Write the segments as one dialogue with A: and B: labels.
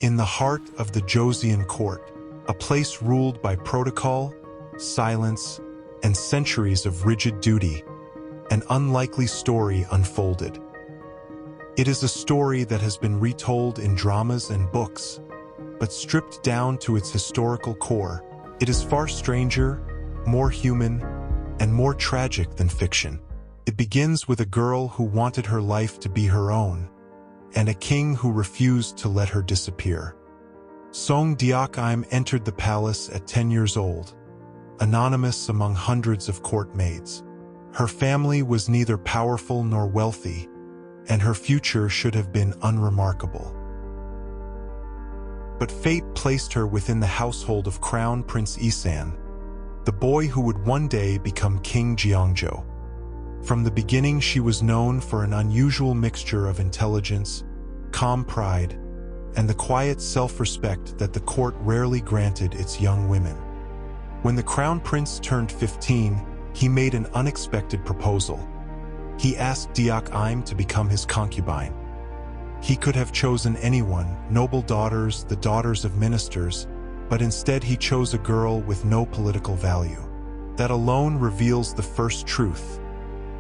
A: In the heart of the Joseon court, a place ruled by protocol, silence, and centuries of rigid duty, an unlikely story unfolded. It is a story that has been retold in dramas and books, but stripped down to its historical core, it is far stranger, more human, and more tragic than fiction. It begins with a girl who wanted her life to be her own, and a king who refused to let her disappear. Seong Deok-im entered the palace at 10 years old, anonymous among hundreds of court maids. Her family was neither powerful nor wealthy, and her future should have been unremarkable. But fate placed her within the household of Crown Prince Isan, the boy who would one day become King Jeongjo. From the beginning, she was known for an unusual mixture of intelligence, calm pride, and the quiet self-respect that the court rarely granted its young women. When the Crown Prince turned 15, he made an unexpected proposal. He asked Deok-im to become his concubine. He could have chosen anyone, noble daughters, the daughters of ministers, but instead he chose a girl with no political value. That alone reveals the first truth.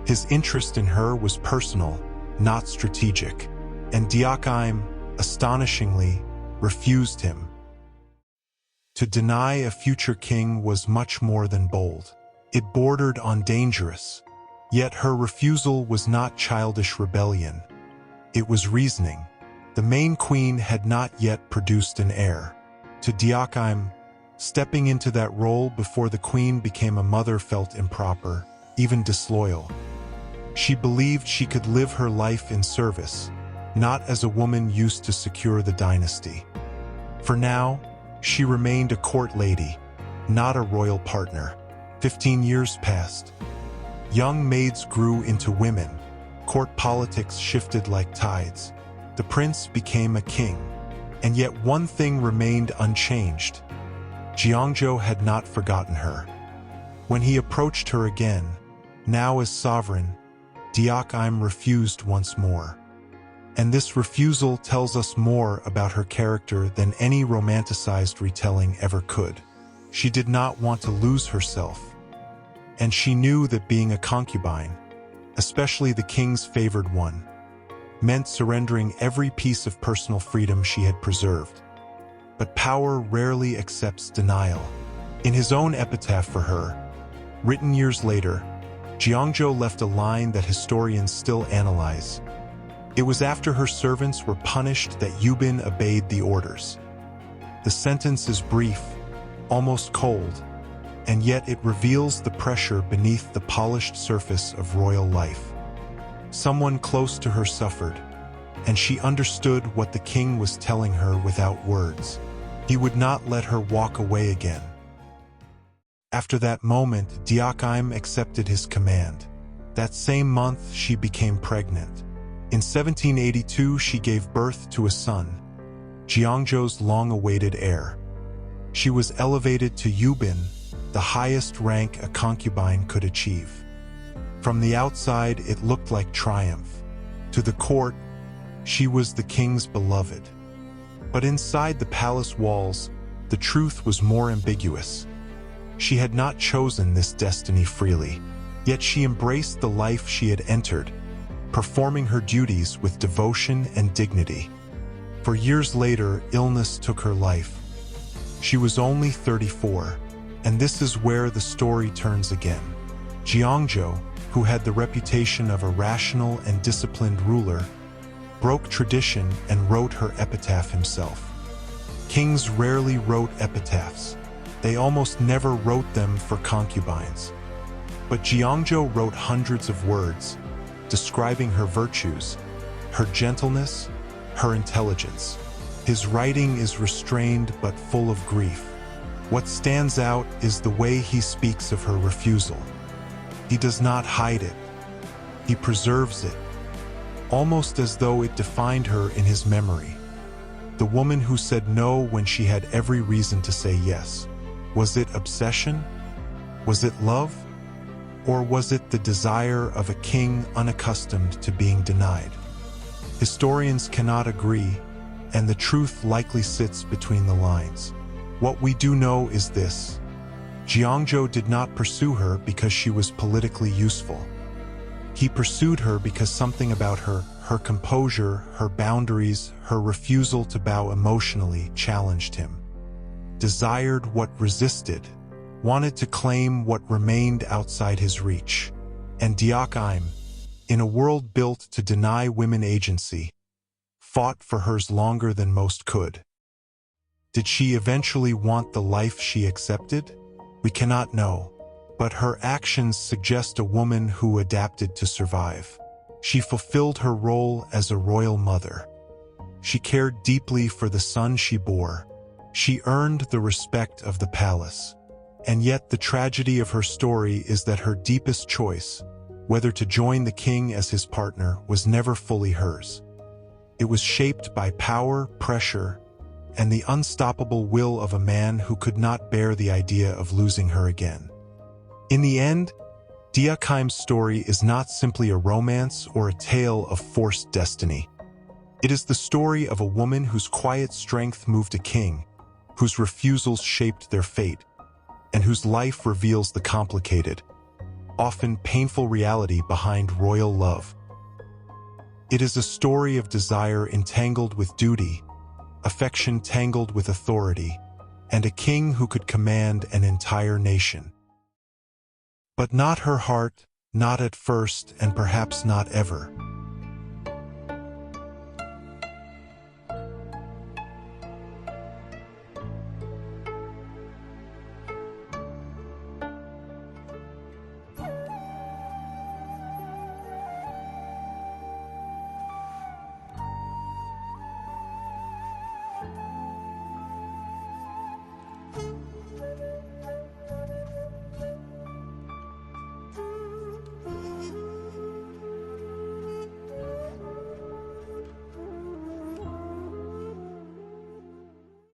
A: His interest in her was personal, not strategic, and Deok-im, astonishingly, refused him. To deny a future king was much more than bold. It bordered on dangerous. Yet her refusal was not childish rebellion. It was reasoning. The main queen had not yet produced an heir. To Deok-im, stepping into that role before the queen became a mother felt improper, even disloyal. She believed she could live her life in service, not as a woman used to secure the dynasty. For now, she remained a court lady, not a royal partner. 15 years passed. Young maids grew into women. Court politics shifted like tides. The prince became a king. And yet one thing remained unchanged. Jeongjo had not forgotten her. When he approached her again, now as sovereign, Deok-im refused once more. And this refusal tells us more about her character than any romanticized retelling ever could. She did not want to lose herself, and she knew that being a concubine, especially the king's favored one, meant surrendering every piece of personal freedom she had preserved. But power rarely accepts denial. In his own epitaph for her, written years later, Jeongjo left a line that historians still analyze. It was after her servants were punished that Yubin obeyed the orders. The sentence is brief, almost cold, and yet it reveals the pressure beneath the polished surface of royal life. Someone close to her suffered, and she understood what the king was telling her without words. He would not let her walk away again. After that moment, Deok-im accepted his command. That same month, she became pregnant. In 1782, she gave birth to a son, Jeongjo's long-awaited heir. She was elevated to Yubin, the highest rank a concubine could achieve. From the outside, it looked like triumph. To the court, she was the king's beloved. But inside the palace walls, the truth was more ambiguous. She had not chosen this destiny freely, yet she embraced the life she had entered, performing her duties with devotion and dignity. For years later, illness took her life. She was only 34, and this is where the story turns again. Jeongjo, who had the reputation of a rational and disciplined ruler, broke tradition and wrote her epitaph himself. Kings rarely wrote epitaphs. They almost never wrote them for concubines. But Jeongjo wrote hundreds of words, describing her virtues, her gentleness, her intelligence. His writing is restrained but full of grief. What stands out is the way he speaks of her refusal. He does not hide it. He preserves it, almost as though it defined her in his memory. The woman who said no when she had every reason to say yes. Was it obsession? Was it love? Or was it the desire of a king unaccustomed to being denied? Historians cannot agree, and the truth likely sits between the lines. What we do know is this: Jeongjo did not pursue her because she was politically useful. He pursued her because something about her composure, her boundaries, her refusal to bow emotionally, challenged him. Desired what resisted, wanted to claim what remained outside his reach. And Deok-im, in a world built to deny women agency, fought for hers longer than most could. Did she eventually want the life she accepted? We cannot know, but her actions suggest a woman who adapted to survive. She fulfilled her role as a royal mother. She cared deeply for the son she bore. She earned the respect of the palace. And yet the tragedy of her story is that her deepest choice, whether to join the king as his partner, was never fully hers. It was shaped by power, pressure, and the unstoppable will of a man who could not bear the idea of losing her again. In the end, Deok-im's story is not simply a romance or a tale of forced destiny. It is the story of a woman whose quiet strength moved a king, whose refusals shaped their fate, and whose life reveals the complicated, often painful reality behind royal love. It is a story of desire entangled with duty, affection tangled with authority, and a king who could command an entire nation. But not her heart, not at first, and perhaps not ever.